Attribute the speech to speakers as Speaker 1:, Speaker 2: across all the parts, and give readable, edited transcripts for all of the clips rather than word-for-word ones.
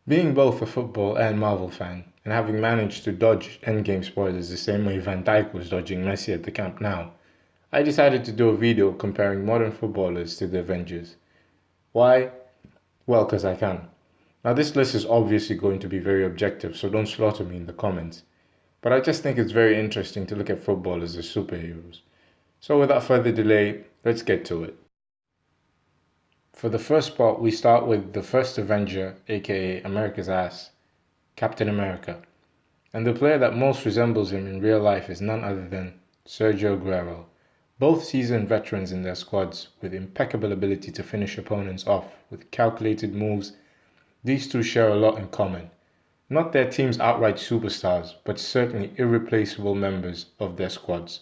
Speaker 1: Being both a football and Marvel fan, and having managed to dodge Endgame spoilers the same way Van Dijk was dodging Messi at the Camp Nou, I decided to do a video comparing modern footballers to the Avengers. Why? Well, because I can. Now this list is obviously going to be very objective, so don't slaughter me in the comments. But I just think it's very interesting to look at footballers as superheroes. So without further delay, let's get to it. For the first spot, we start with the first Avenger, aka America's ass, Captain America. And the player that most resembles him in real life is none other than Sergio Aguero. Both seasoned veterans in their squads with impeccable ability to finish opponents off with calculated moves, these two share a lot in common. Not their team's outright superstars, but certainly irreplaceable members of their squads.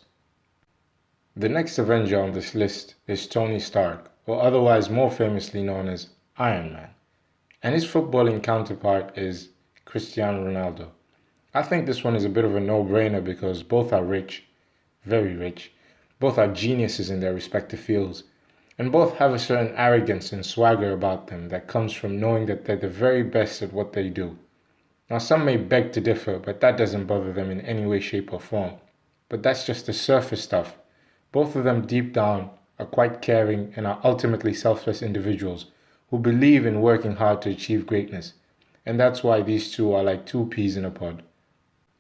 Speaker 1: The next Avenger on this list is Tony Stark, or otherwise more famously known as Iron Man, and his footballing counterpart is Cristiano Ronaldo. I think this one is a bit of a no-brainer because both are rich, very rich, both are geniuses in their respective fields, and both have a certain arrogance and swagger about them that comes from knowing that they're the very best at what they do. Now some may beg to differ, but that doesn't bother them in any way, shape or form. But that's just the surface stuff. Both of them deep down are quite caring and are ultimately selfless individuals who believe in working hard to achieve greatness. And that's why these two are like two peas in a pod.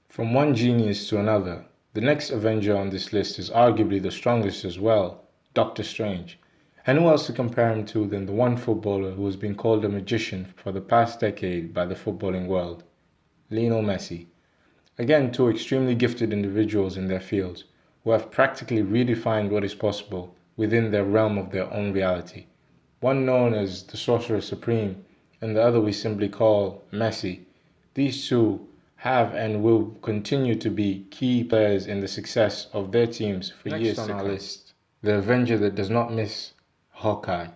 Speaker 1: From one genius to another, the next Avenger on this list is arguably the strongest as well, Doctor Strange. And who else to compare him to than the one footballer who has been called a magician for the past decade by the footballing world, Lionel Messi. Again, two extremely gifted individuals in their fields who have practically redefined what is possible within their realm of their own reality. One known as the Sorcerer Supreme and the other we simply call Messi. These two have and will continue to be key players in the success of their teams for years to come. Next on our list, the Avenger that does not miss, Hawkeye.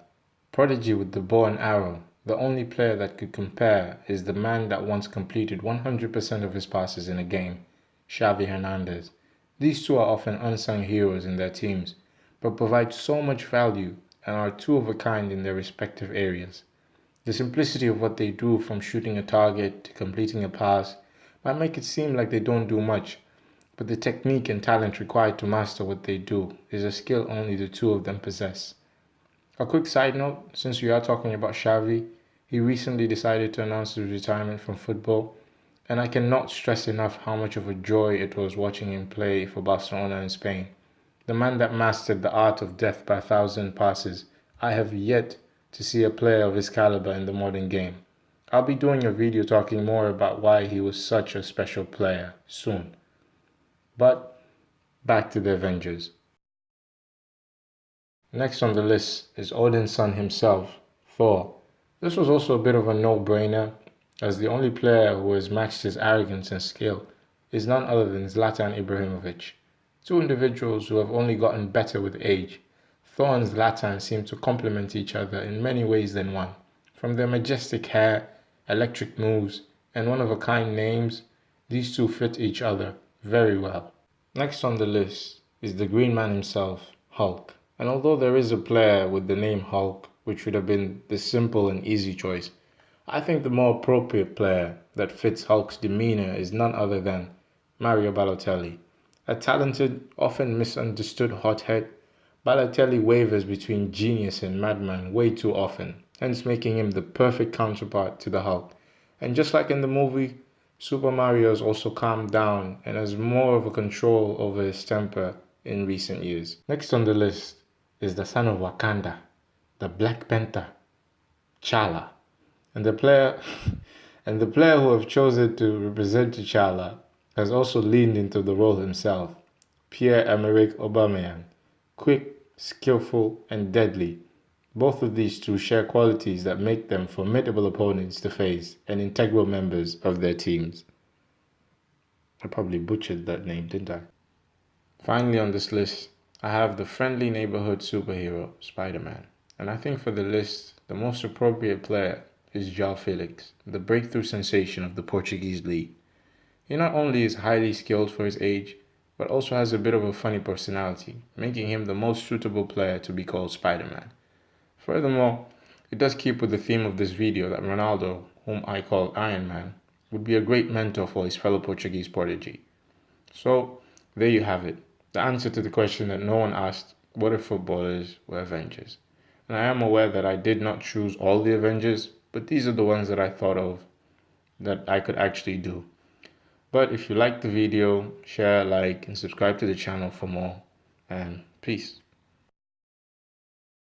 Speaker 1: Prodigy with the bow and arrow, the only player that could compare is the man that once completed 100% of his passes in a game, Xavi Hernandez. These two are often unsung heroes in their teams, but provide so much value and are two of a kind in their respective areas. The simplicity of what they do, from shooting a target to completing a pass, might make it seem like they don't do much, but the technique and talent required to master what they do is a skill only the two of them possess. A quick side note, since we are talking about Xavi, he recently decided to announce his retirement from football, and I cannot stress enough how much of a joy it was watching him play for Barcelona in Spain. The man that mastered the art of death by 1,000 passes. I have yet to see a player of his caliber in the modern game. I'll be doing a video talking more about why he was such a special player soon. But back to the Avengers. Next on the list is Odin's son himself, Thor. This was also a bit of a no-brainer, as the only player who has matched his arrogance and skill is none other than Zlatan Ibrahimovic. Two individuals who have only gotten better with age. Thor and Zlatan seem to complement each other in many ways than one. From their majestic hair, electric moves, and one-of-a-kind names, these two fit each other very well. Next on the list is the Green Man himself, Hulk. And although there is a player with the name Hulk, which would have been the simple and easy choice, I think the more appropriate player that fits Hulk's demeanor is none other than Mario Balotelli. A talented, often misunderstood hothead, Balotelli wavers between genius and madman way too often, hence making him the perfect counterpart to the Hulk. And just like in the movie, Super Mario has also calmed down and has more of a control over his temper in recent years. Next on the list is the son of Wakanda, the Black Panther, T'Challa. And the player who have chosen to represent T'Challa has also leaned into the role himself, Pierre-Emerick Aubameyang. Quick, skillful, and deadly. Both of these two share qualities that make them formidable opponents to face and integral members of their teams. I probably butchered that name, didn't I? Finally on this list, I have the friendly neighborhood superhero, Spider-Man. And I think for the list, the most appropriate player is João Felix, the breakthrough sensation of the Portuguese league. He not only is highly skilled for his age, but also has a bit of a funny personality, making him the most suitable player to be called Spider-Man. Furthermore, it does keep with the theme of this video that Ronaldo, whom I call Iron Man, would be a great mentor for his fellow Portuguese prodigy. So, there you have it. The answer to the question that no one asked, what if footballers were Avengers? And I am aware that I did not choose all the Avengers, but these are the ones that I thought of that I could actually do. But if you liked the video, share, like, and subscribe to the channel for more. And peace.